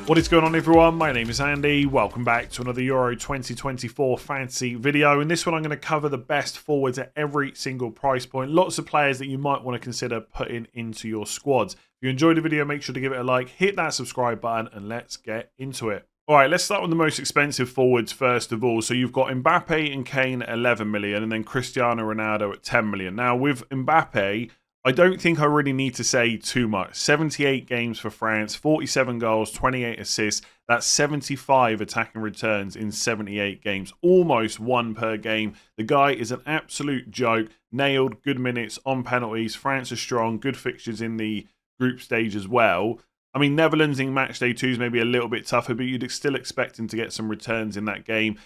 What is going on, everyone? My name is Andy. Welcome back to another Euro 2024 fantasy video. In this one, I'm going to cover the best forwards at every single price point. Lots of players that you might want to consider putting into your squads. If you enjoyed the video, make sure to give it a like, hit that subscribe button, and let's get into it. All right, let's start with the most expensive forwards first of all. So you've got Mbappe and Kane at 11 million, and then Cristiano Ronaldo at 10 million. Now, with Mbappe, I don't think I really need to say too much. 78 games for France, 47 goals, 28 assists. That's 75 attacking returns in 78 games. Almost one per game. The guy is an absolute joke. Nailed, good minutes on penalties. France are strong, good fixtures in the group stage as well. I mean, Netherlands in Matchday 2 is maybe a little bit tougher, but you'd still expect him to get some returns in that game.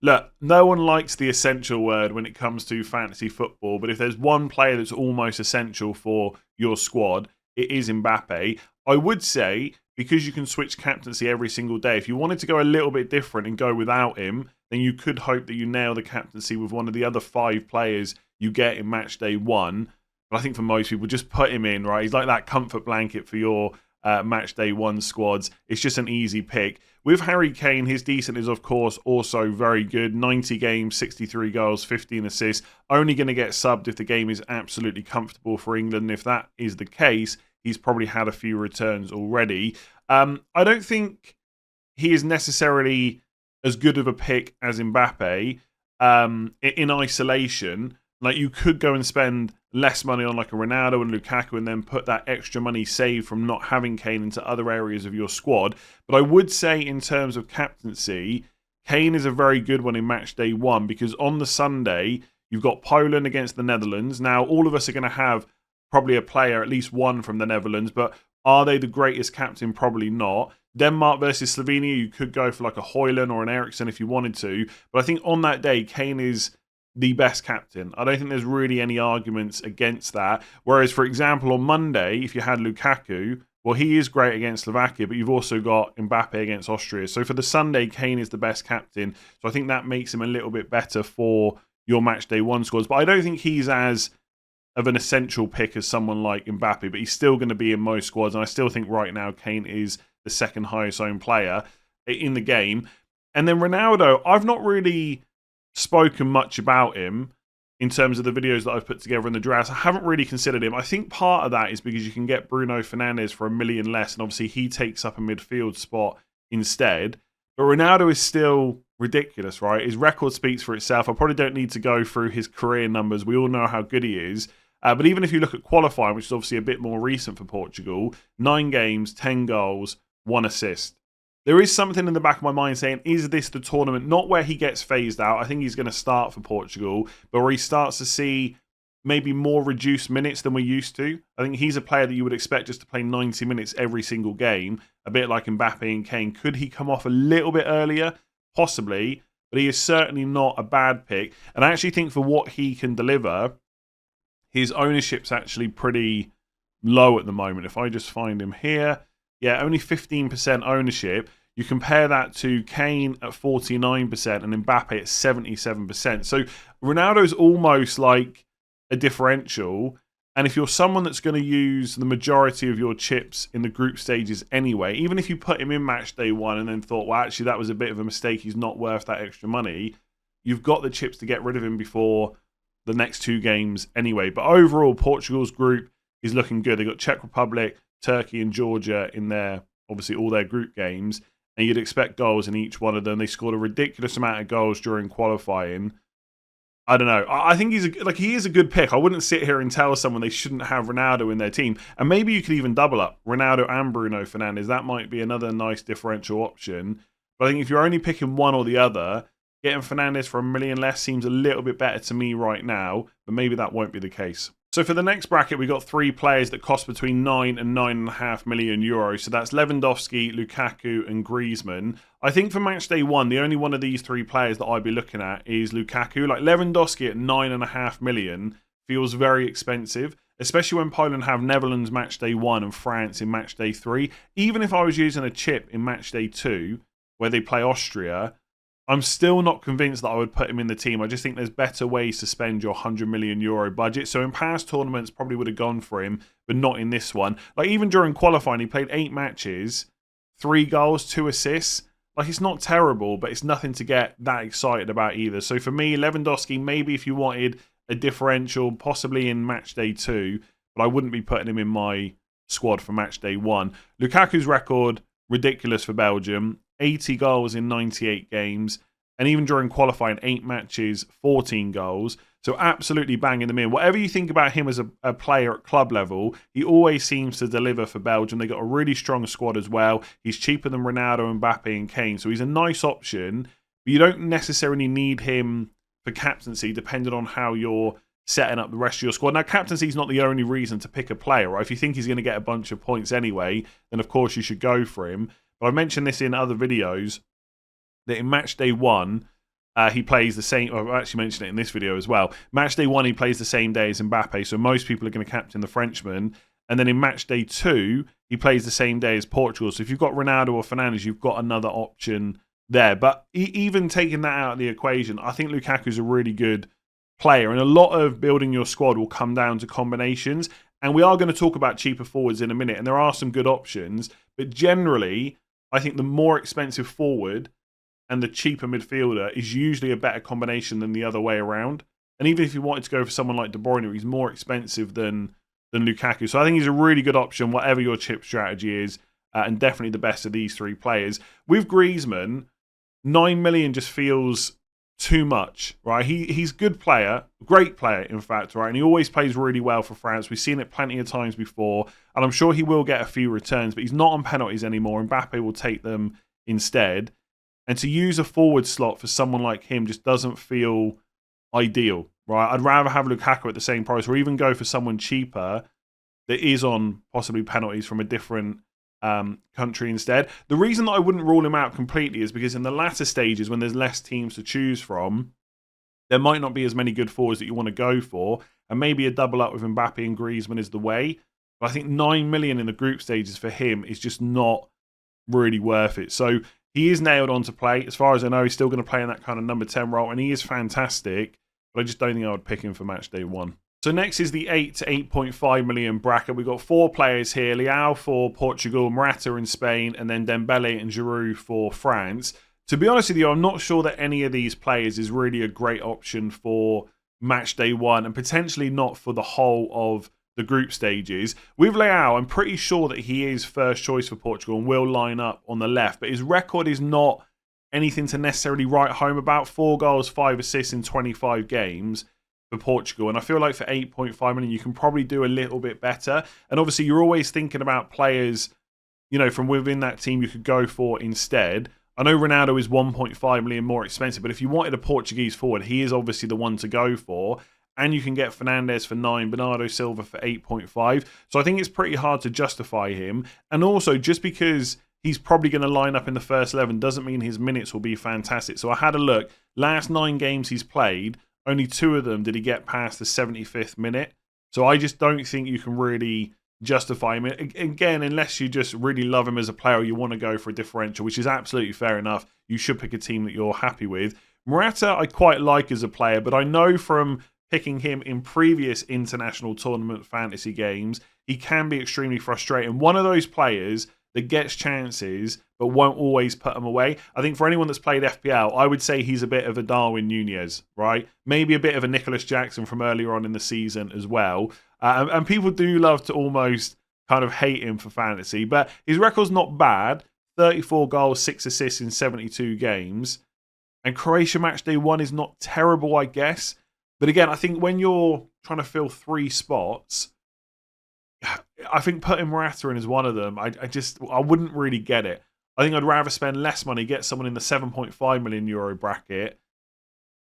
Look, no one likes the essential word when it comes to fantasy football, but if there's one player that's almost essential for your squad, it is Mbappe. I would say, because you can switch captaincy every single day, if you wanted to go a little bit different and go without him, then you could hope that you nail the captaincy with one of the other 5 players you get in Matchday 1. But I think for most people, just put him in, right? He's like that comfort blanket for your Matchday 1 squads. It's just an easy pick. With Harry Kane, his decent is, of course, also very good. 90 games, 63 goals, 15 assists. Only going to get subbed if the game is absolutely comfortable for England. If that is the case, he's probably had a few returns already. I don't think he is necessarily as good of a pick as Mbappe in isolation. Like, you could go and spend less money on like a Ronaldo and Lukaku and then put that extra money saved from not having Kane into other areas of your squad. But I would say in terms of captaincy, Kane is a very good one in Matchday 1 because on the Sunday, you've got Poland against the Netherlands. Now, all of us are going to have probably a player, at least one from the Netherlands, but are they the greatest captain? Probably not. Denmark versus Slovenia, you could go for like a Højlund or an Eriksen if you wanted to. But I think on that day, Kane is the best captain. I don't think there's really any arguments against that. Whereas, for example, on Monday, if you had Lukaku, well, he is great against Slovakia, but you've also got Mbappe against Austria. So for the Sunday, Kane is the best captain. So I think that makes him a little bit better for your Matchday 1 squads. But I don't think he's as of an essential pick as someone like Mbappe, but he's still going to be in most squads. And I still think right now Kane is the second highest owned player in the game. And then Ronaldo, I've not really spoken much about him in terms of the videos that I've put together in the drafts. I haven't really considered him. I think part of that is because you can get Bruno Fernandes for $1 million less, and obviously he takes up a midfield spot instead. But Ronaldo is still ridiculous, right? His record speaks for itself. I probably don't need to go through his career numbers. We all know how good he is. But even if you look at qualifying, which is obviously a bit more recent for Portugal, 9 games, 10 goals, 1 assist. There is something in the back of my mind saying, is this the tournament? Not where he gets phased out. I think he's going to start for Portugal, but where he starts to see maybe more reduced minutes than we're used to. I think he's a player that you would expect just to play 90 minutes every single game, a bit like Mbappe and Kane. Could he come off a little bit earlier? Possibly, but he is certainly not a bad pick. And I actually think for what he can deliver, his ownership's actually pretty low at the moment. If I just find him here, yeah, only 15% ownership. You compare that to Kane at 49% and Mbappe at 77%. So Ronaldo's almost like a differential. And if you're someone that's going to use the majority of your chips in the group stages anyway, even if you put him in Matchday 1 and then thought, well, actually, that was a bit of a mistake, he's not worth that extra money, you've got the chips to get rid of him before the next 2 games anyway. But overall, Portugal's group is looking good. They've got Czech Republic, Turkey and Georgia in their, obviously, all their group games, and you'd expect goals in each one of them. They scored a ridiculous amount of goals during qualifying. I don't know. I think he is a good pick. I wouldn't sit here and tell someone they shouldn't have Ronaldo in their team. And maybe you could even double up Ronaldo and Bruno Fernandes. That might be another nice differential option. But I think if you're only picking one or the other, getting Fernandes for $1 million less seems a little bit better to me right now, but maybe that won't be the case. So for the next bracket, we got 3 players that cost between 9 and 9.5 million euros. So that's Lewandowski, Lukaku, and Griezmann. I think for Matchday 1, the only one of these 3 players that I'd be looking at is Lukaku. Like, Lewandowski at 9.5 million feels very expensive, especially when Poland have Netherlands Matchday 1 and France in Matchday 3. Even if I was using a chip in Matchday 2, where they play Austria, I'm still not convinced that I would put him in the team. I just think there's better ways to spend your €100 million budget. So in past tournaments, probably would have gone for him, but not in this one. Like, even during qualifying, he played 8 matches, 3 goals, 2 assists. Like, it's not terrible, but it's nothing to get that excited about either. So for me, Lewandowski, maybe if you wanted a differential, possibly in Matchday 2, but I wouldn't be putting him in my squad for Matchday 1. Lukaku's record, ridiculous for Belgium. 80 goals in 98 games. And even during qualifying, 8 matches, 14 goals. So absolutely banging them in. Whatever you think about him as a player at club level, he always seems to deliver for Belgium. They got a really strong squad as well. He's cheaper than Ronaldo, Mbappe and Kane. So he's a nice option. But you don't necessarily need him for captaincy, depending on how you're setting up the rest of your squad. Now, captaincy is not the only reason to pick a player, right? If you think he's going to get a bunch of points anyway, then of course you should go for him. But I mentioned this in other videos, that in Matchday 1, he plays the same. I've actually mentioned it in this video as well. Matchday 1, he plays the same day as Mbappe, so most people are going to captain the Frenchman. And then in Matchday 2, he plays the same day as Portugal. So if you've got Ronaldo or Fernandes, you've got another option there. But even taking that out of the equation, I think Lukaku's a really good player. And a lot of building your squad will come down to combinations. And we are going to talk about cheaper forwards in a minute. And there are some good options. But generally, I think the more expensive forward and the cheaper midfielder is usually a better combination than the other way around. And even if you wanted to go for someone like De Bruyne, he's more expensive than Lukaku. So I think he's a really good option, whatever your chip strategy is, and definitely the best of these 3 players. With Griezmann, 9 million just feels too much, right? He's a good player, great player, in fact, right? And he always plays really well for France. We've seen it plenty of times before, and I'm sure he will get a few returns, but he's not on penalties anymore. Mbappe will take them instead. And to use a forward slot for someone like him just doesn't feel ideal, right? I'd rather have Lukaku at the same price, or even go for someone cheaper that is on possibly penalties from a different country instead. The reason that I wouldn't rule him out completely is because in the latter stages, when there's less teams to choose from, there might not be as many good forwards that you want to go for, and maybe a double up with Mbappe and Griezmann is the way. But I think 9 million in the group stages for him is just not really worth it. So he is nailed on to play. As far as I know, he's still going to play in that kind of number 10 role, and he is fantastic, but I just don't think I would pick him for Matchday 1. So next is the 8 to 8.5 million bracket. We've got 4 players here. Leao for Portugal, Morata in Spain, and then Dembele and Giroud for France. To be honest with you, I'm not sure that any of these players is really a great option for Matchday 1, and potentially not for the whole of the group stages. With Leao, I'm pretty sure that he is first choice for Portugal and will line up on the left, but his record is not anything to necessarily write home about. 4 goals, 5 assists in 25 games for Portugal, and I feel like for 8.5 million you can probably do a little bit better. And obviously you're always thinking about players, you know, from within that team you could go for instead. I know Ronaldo is 1.5 million more expensive, but if you wanted a Portuguese forward, he is obviously the one to go for. And you can get Fernandes for 9, Bernardo Silva for 8.5. So I think it's pretty hard to justify him. And also, just because he's probably going to line up in the first 11 doesn't mean his minutes will be fantastic. So I had a look. Last 9 games he's played, only 2 of them did he get past the 75th minute. So I just don't think you can really justify him. Again, unless you just really love him as a player, or you want to go for a differential, which is absolutely fair enough. You should pick a team that you're happy with. Morata, I quite like as a player, but I know from picking him in previous international tournament fantasy games, he can be extremely frustrating. One of those players that gets chances but won't always put them away. I think for anyone that's played FPL, I would say he's a bit of a Darwin Núñez, right? Maybe a bit of a Nicholas Jackson from earlier on in the season as well. And people do love to almost kind of hate him for fantasy, but his record's not bad. 34 goals, 6 assists in 72 games. And Croatia Matchday 1 is not terrible, I guess. But again, I think when you're trying to fill 3 spots, I think putting Morata in as one of them, I wouldn't really get it. I think I'd rather spend less money, get someone in the 7.5 million euro bracket,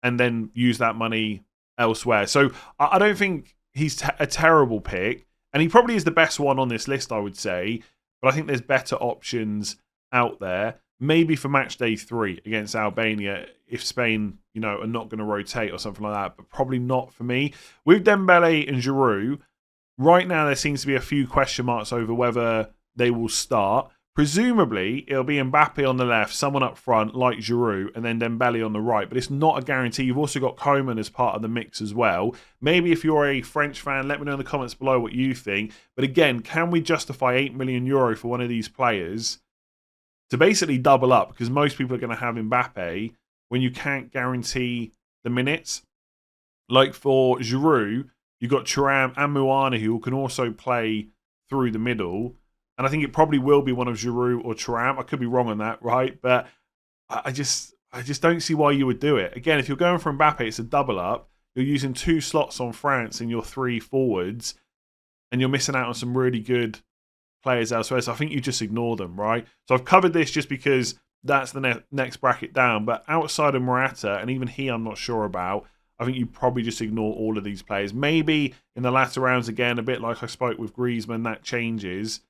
and then use that money elsewhere. So I don't think he's a terrible pick, and he probably is the best one on this list, I would say. But I think there's better options out there. Maybe for Matchday 3 against Albania, if Spain, you know, are not going to rotate or something like that, but probably not for me. With Dembele and Giroud, right now there seems to be a few question marks over whether they will start. Presumably, it'll be Mbappe on the left, someone up front like Giroud, and then Dembele on the right. But it's not a guarantee. You've also got Koeman as part of the mix as well. Maybe if you're a French fan, let me know in the comments below what you think. But again, can we justify €8 million for one of these players to basically double up, because most people are going to have Mbappe when you can't guarantee the minutes. Like for Giroud, you've got Thuram and Muani who can also play through the middle. And I think it probably will be one of Giroud or Thuram. I could be wrong on that, right? But I just don't see why you would do it. Again, if you're going for Mbappe, it's a double up. You're using 2 slots on France in your 3 forwards, and you're missing out on some really good players elsewhere. So I think you just ignore them, right? So I've covered this just because that's the next bracket down. But outside of Morata, and even he I'm not sure about, I think you probably just ignore all of these players. Maybe in the latter rounds, again, a bit like I spoke with Griezmann, that changes.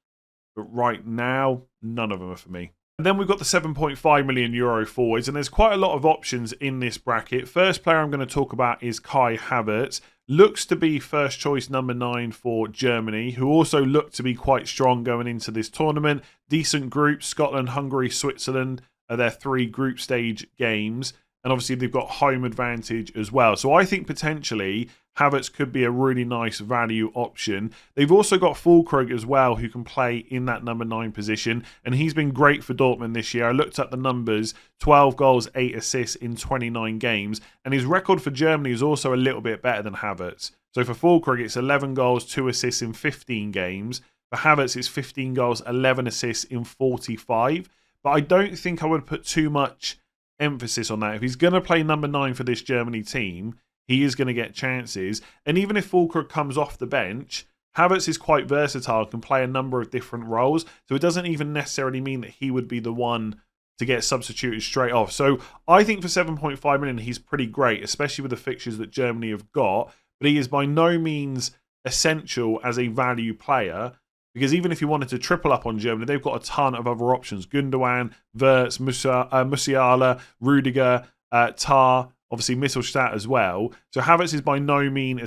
But right now, none of them are for me. And then we've got the 7.5 million euro forwards, and there's quite a lot of options in this bracket. First player I'm going to talk about is Kai Havertz. Looks to be first choice number 9 for Germany, who also look to be quite strong going into this tournament. Decent group, Scotland, Hungary, Switzerland are their 3 group stage games. And obviously they've got home advantage as well. So I think potentially Havertz could be a really nice value option. They've also got Füllkrug as well, who can play in that number 9 position. And he's been great for Dortmund this year. I looked at the numbers, 12 goals, 8 assists in 29 games. And his record for Germany is also a little bit better than Havertz. So for Füllkrug, it's 11 goals, 2 assists in 15 games. For Havertz, it's 15 goals, 11 assists in 45. But I don't think I would put too much emphasis on that. If he's going to play number 9 for this Germany team, he is going to get chances. And even if Füllkrug comes off the bench, Havertz is quite versatile, can play a number of different roles. So it doesn't even necessarily mean that he would be the one to get substituted straight off. So I think for 7.5 million, he's pretty great, especially with the fixtures that Germany have got. But he is by no means essential as a value player, because even if you wanted to triple up on Germany, they've got a ton of other options. Gundogan, Wirtz, Musiala, Rudiger, Tar, obviously Mittelstadt as well. So Havertz is by no means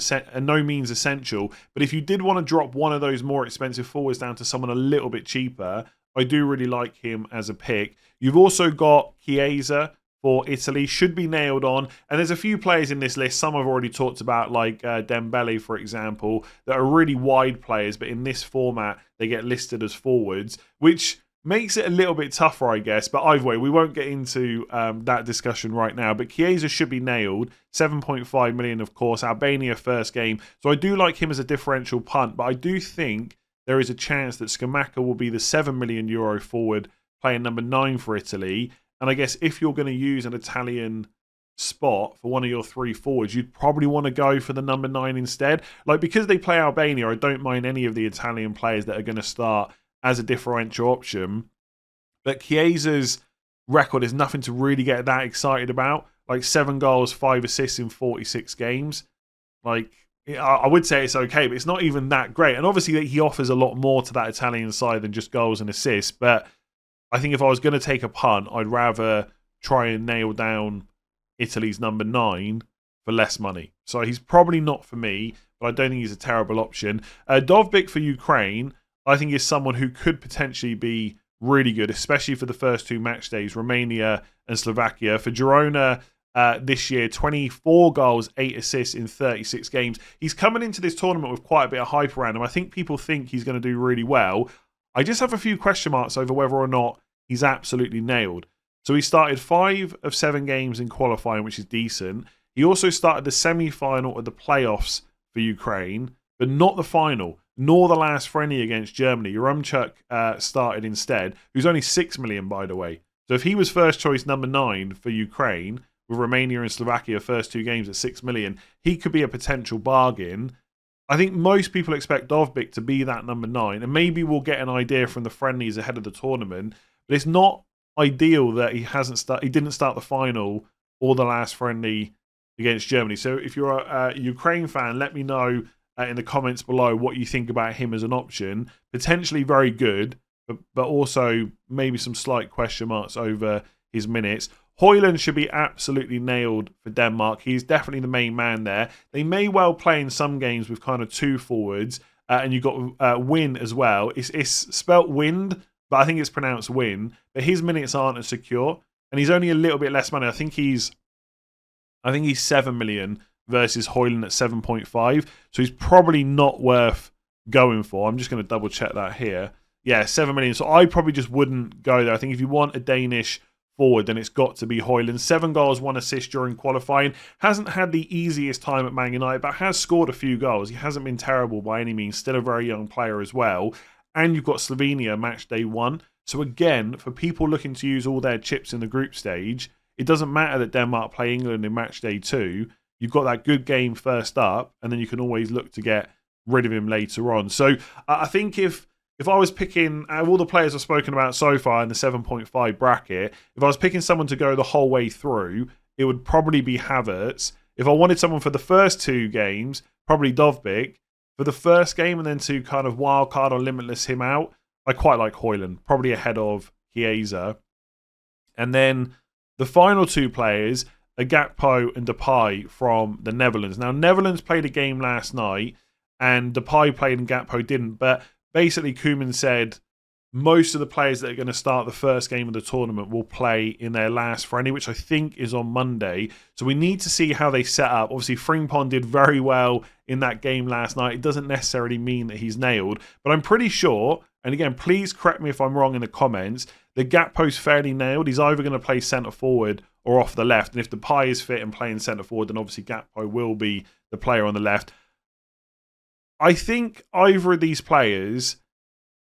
essential. But if you did want to drop one of those more expensive forwards down to someone a little bit cheaper, I do really like him as a pick. You've also got Chiesa for Italy, should be nailed on. And there's a few players in this list, some I've already talked about, like Dembele, for example, that are really wide players, but in this format, they get listed as forwards, which makes it a little bit tougher, I guess. But either way, we won't get into that discussion right now. But Chiesa should be nailed. 7.5 million, of course. Albania first game. So I do like him as a differential punt, but I do think there is a chance that Scamacca will be the 7 million euro forward playing number 9 for Italy. And I guess if you're going to use an Italian spot for one of your 3 forwards, you'd probably want to go for the number 9 instead. Like, because they play Albania, I don't mind any of the Italian players that are going to start as a differential option. But Chiesa's record is nothing to really get that excited about. Like 7 goals, 5 assists in 46 games. Like, I would say it's okay, but it's not even that great. And obviously he offers a lot more to that Italian side than just goals and assists. But I think if I was going to take a punt, I'd rather try and nail down Italy's number 9 for less money. So he's probably not for me, but I don't think he's a terrible option. Dovbyk for Ukraine, I think is someone who could potentially be really good, especially for the first 2 match days, Romania and Slovakia. For Girona this year, 24 goals, 8 assists in 36 games. He's coming into this tournament with quite a bit of hype around him. I think people think he's going to do really well. I just have a few question marks over whether or not he's absolutely nailed. So he started 5 of 7 games in qualifying, which is decent. He also started the semi-final of the playoffs for Ukraine, but not the final, nor the last friendly against Germany. Yaremchuk started instead, who's only 6 million, by the way. So if he was first choice number 9 for Ukraine, with Romania and Slovakia first 2 games at 6 million, he could be a potential bargain. I think most people expect Dovbyk to be that number 9, and maybe we'll get an idea from the friendlies ahead of the tournament. But it's not ideal that he didn't start the final or the last friendly against Germany. So if you're a Ukraine fan, let me know in the comments below what you think about him as an option. Potentially very good, but also maybe some slight question marks over his minutes. Højlund should be absolutely nailed for Denmark. He's definitely the main man there. They may well play in some games with kind of 2 forwards, and you've got Win as well. It's spelt Wind, but I think it's pronounced Win. But his minutes aren't as secure, and he's only a little bit less money. I think he's 7 million versus Højlund at 7.5. So he's probably not worth going for. I'm just going to double check that here. yeah, 7 million. So I probably just wouldn't go there. I think if you want a Danish forward, then it's got to be Højlund. 7 goals, 1 assist during qualifying. Hasn't had the easiest time at Man United, but has scored a few goals. He hasn't been terrible by any means. Still a very young player as well. And you've got Slovenia match day 1. So again, for people looking to use all their chips in the group stage, it doesn't matter that Denmark play England in match day 2. You've got that good game first up, and then you can always look to get rid of him later on. So I think if I was picking, out of all the players I've spoken about so far in the 7.5 bracket, if I was picking someone to go the whole way through, it would probably be Havertz. If I wanted someone for the first 2 games, probably Dovbyk. For the first game and then to kind of wildcard or limitless him out, I quite like Højlund, probably ahead of Chiesa. And then the final 2 players are Gakpo and Depay from the Netherlands. Now, Netherlands played a game last night, and Depay played and Gakpo didn't. But basically, Koeman said most of the players that are going to start the first game of the tournament will play in their last friendly, which I think is on Monday. So we need to see how they set up. Obviously, Frimpong did very well in that game last night. It doesn't necessarily mean that he's nailed, but I'm pretty sure, and again, please correct me if I'm wrong in the comments, that Gakpo's fairly nailed. He's either going to play centre forward or off the left. And if Depay is fit and playing centre forward, then obviously Gakpo will be the player on the left. I think either of these players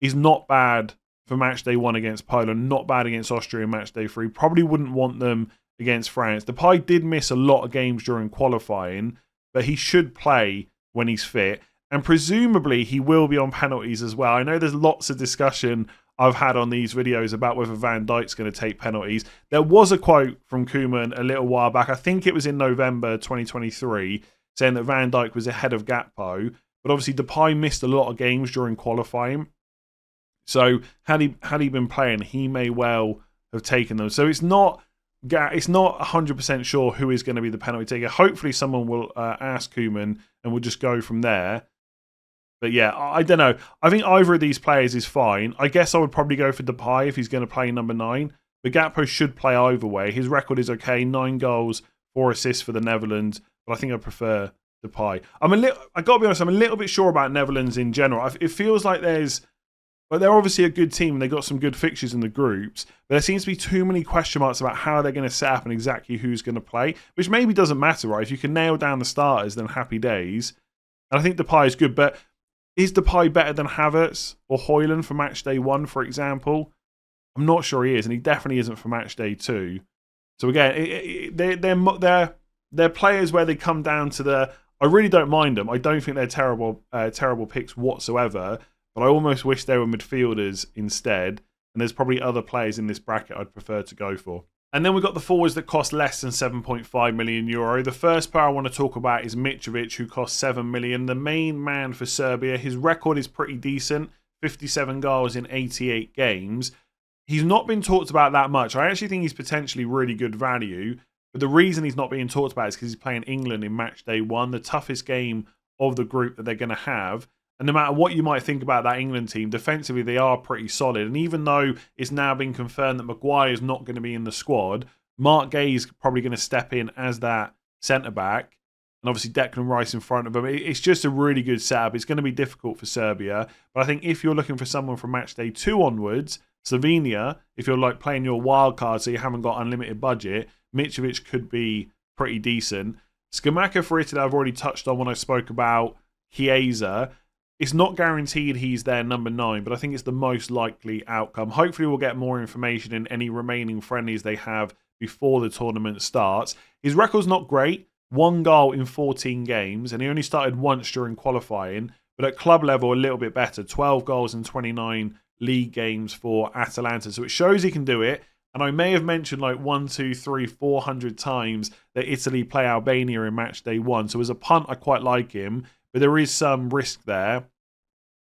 is not bad for match day 1 against Poland, not bad against Austria in match day 3. Probably wouldn't want them against France. Depay did miss a lot of games during qualifying, but he should play when he's fit. And presumably he will be on penalties as well. I know there's lots of discussion I've had on these videos about whether Van Dijk's going to take penalties. There was a quote from Koeman a little while back, I think it was in November 2023, saying that Van Dijk was ahead of Gakpo. But obviously Depay missed a lot of games during qualifying. So had he been playing, he may well have taken them. So it's not 100% sure who is going to be the penalty taker. Hopefully someone will ask Koeman and we'll just go from there. But yeah, I don't know. I think either of these players is fine. I guess I would probably go for Depay if he's going to play number 9. But Gakpo should play either way. His record is okay. 9 goals, 4 assists for the Netherlands. But I think I prefer Depay. I got to be honest, I'm a little bit sure about Netherlands in general. It feels like they're obviously a good team and they've got some good fixtures in the groups, but there seems to be too many question marks about how they're going to set up and exactly who's going to play, which maybe doesn't matter, right? If you can nail down the starters, then happy days. And I think Depay is good, but is Depay better than Havertz or Højlund for match day 1, for example? I'm not sure he is, and he definitely isn't for match day 2. So again, they're players where they come down to the. I really don't mind them. I don't think they're terrible picks whatsoever. But I almost wish they were midfielders instead. And there's probably other players in this bracket I'd prefer to go for. And then we've got the forwards that cost less than 7.5 million euro. The first player I want to talk about is Mitrovic, who costs 7 million. The main man for Serbia. His record is pretty decent. 57 goals in 88 games. He's not been talked about that much. I actually think he's potentially really good value. But the reason he's not being talked about is because he's playing England in match day 1, the toughest game of the group that they're going to have. And no matter what you might think about that England team, defensively they are pretty solid. And even though it's now been confirmed that Maguire is not going to be in the squad, Mark Gay is probably going to step in as that centre-back. And obviously Declan Rice in front of him. It's just a really good setup. It's going to be difficult for Serbia. But I think if you're looking for someone from match day 2 onwards, Slovenia, if you're like playing your wild card so you haven't got unlimited budget, Mitrovic could be pretty decent. Scamacca for Italy I've already touched on when I spoke about Chiesa. It's not guaranteed he's their number 9, but I think it's the most likely outcome. Hopefully we'll get more information in any remaining friendlies they have before the tournament starts. His record's not great. 1 goal in 14 games, and he only started once during qualifying, but at club level a little bit better. 12 goals in 29 league games for Atalanta. So it shows he can do it. And I may have mentioned like 1, 2, 3, 400 times that Italy play Albania in match day 1. So as a punt, I quite like him. But there is some risk there.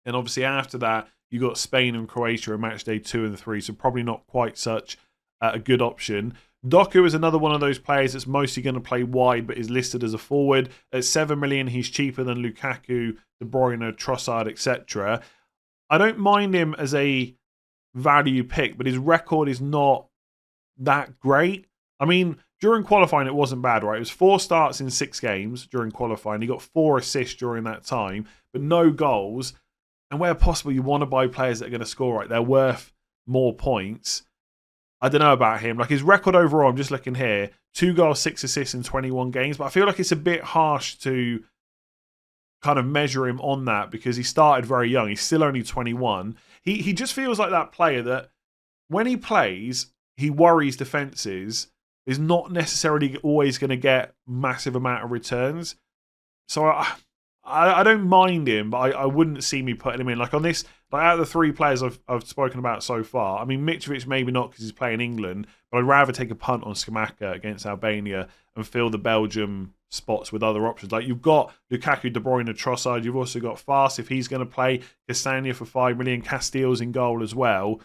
And obviously after that, you got Spain and Croatia in match day 2 and 3. So probably not quite such a good option. Doku is another one of those players that's mostly going to play wide, but is listed as a forward. At 7 million, he's cheaper than Lukaku, De Bruyne, Trossard, etc. I don't mind him as a value pick, but his record is not that great. I mean, during qualifying, it wasn't bad, right? It was 4 starts in 6 games during qualifying. He got 4 assists during that time, but no goals. And where possible, you want to buy players that are going to score, right? They're worth more points. I don't know about him. Like his record overall, I'm just looking here, 2 goals, 6 assists in 21 games. But I feel like it's a bit harsh to kind of measure him on that because he started very young. He's still only 21. He just feels like that player that when he plays, he worries defenses, is not necessarily always going to get massive amount of returns. So I don't mind him, but I wouldn't see me putting him in. Like on this, like out of the 3 players I've spoken about so far, I mean, Mitrovic maybe not because he's playing England, but I'd rather take a punt on Scamacca against Albania and fill the Belgium spots with other options. Like you've got Lukaku, De Bruyne, Trossard. You've also got Fast if he's going to play, Castagna for 5 million, Castile's in goal as well.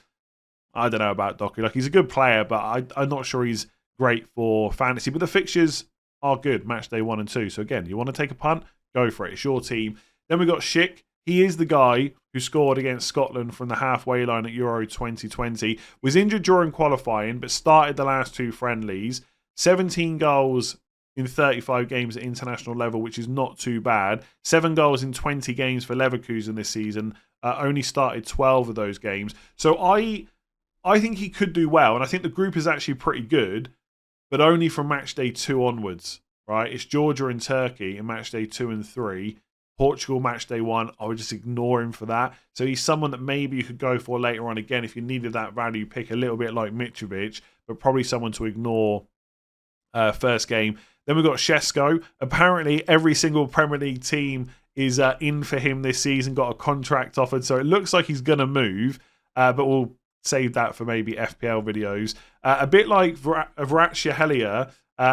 I don't know about Doku. Like he's a good player, but I'm not sure he's great for fantasy. But the fixtures are good, match day 1 and 2. So again, you want to take a punt, go for it. It's your team. Then we got Schick. He is the guy who scored against Scotland from the halfway line at Euro 2020. Was injured during qualifying, but started the last 2 friendlies. 17 goals in 35 games at international level, which is not too bad. 7 goals in 20 games for Leverkusen this season. Only started 12 of those games. So I think he could do well, and I think the group is actually pretty good, but only from match day 2 onwards, right? It's Georgia and Turkey in match day 2 and 3. Portugal match day 1, I would just ignore him for that. So he's someone that maybe you could go for later on again if you needed that value pick, a little bit like Mitrovic, but probably someone to ignore first game. Then we've got Šeško. Apparently, every single Premier League team is in for him this season, got a contract offered, so it looks like he's going to move, but we'll save that for maybe FPL videos. A bit like Kvaratskhelia,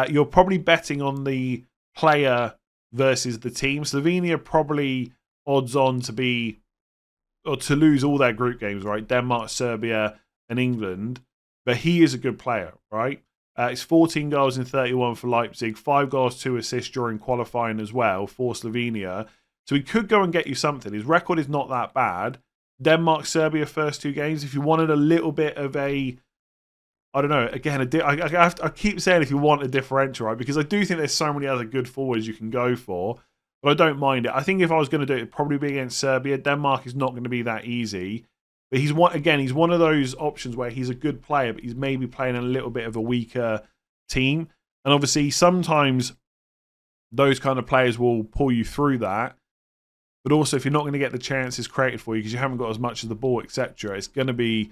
you're probably betting on the player versus the team. Slovenia probably odds on to be, or to lose all their group games, right? Denmark, Serbia, and England. But he is a good player, right? It's 14 goals in 31 for Leipzig, 5 goals, 2 assists during qualifying as well for Slovenia. So he could go and get you something. His record is not that bad. Denmark, Serbia, first 2 games. If you wanted a little bit of a, I don't know, again, I keep saying if you want a differential, right? Because I do think there's so many other good forwards you can go for, but I don't mind it. I think if I was going to do it, it'd probably be against Serbia. Denmark is not going to be that easy. But he's one of those options where he's a good player, but he's maybe playing a little bit of a weaker team. And obviously, sometimes those kind of players will pull you through that. But also, if you're not going to get the chances created for you because you haven't got as much of the ball, etc., it's going to be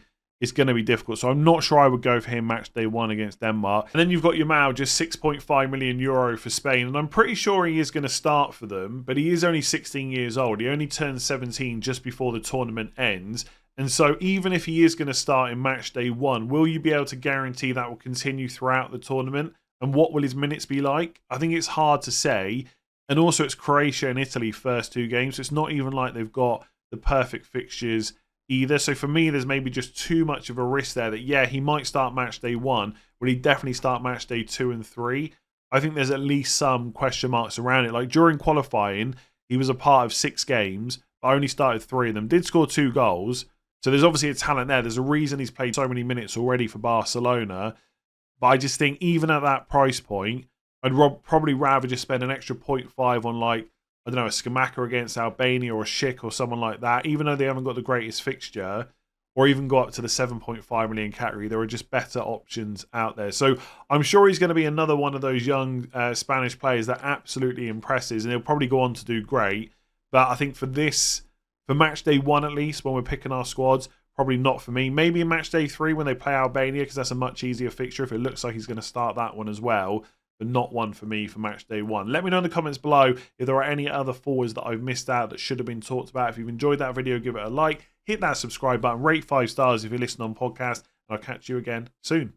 difficult. So I'm not sure I would go for him match day 1 against Denmark. And then you've got Jamal, just 6.5 million euro for Spain. And I'm pretty sure he is going to start for them, but he is only 16 years old. He only turns 17 just before the tournament ends. And so even if he is going to start in match day 1, will you be able to guarantee that will continue throughout the tournament? And what will his minutes be like? I think it's hard to say. And also it's Croatia and Italy first 2 games. So it's not even like they've got the perfect fixtures either. So for me, there's maybe just too much of a risk there that, yeah, he might start match day 1. Will he definitely start match day 2 and 3? I think there's at least some question marks around it. Like during qualifying, he was a part of 6 games, but only started 3 of them. Did score 2 goals. So there's obviously a talent there. There's a reason he's played so many minutes already for Barcelona. But I just think even at that price point, I'd probably rather just spend an extra 0.5 on, like, I don't know, a Scamacca against Albania or a Schick or someone like that, even though they haven't got the greatest fixture, or even go up to the 7.5 million category. There are just better options out there. So I'm sure he's going to be another one of those young Spanish players that absolutely impresses, and he'll probably go on to do great. But I think for match day 1 at least, when we're picking our squads, probably not for me. Maybe in match day 3 when they play Albania, because that's a much easier fixture if it looks like he's going to start that one as well. But not one for me for match day 1. Let me know in the comments below if there are any other forwards that I've missed out that should have been talked about. If you've enjoyed that video, give it a like. Hit that subscribe button. Rate 5 stars if you listen on podcast. And I'll catch you again soon.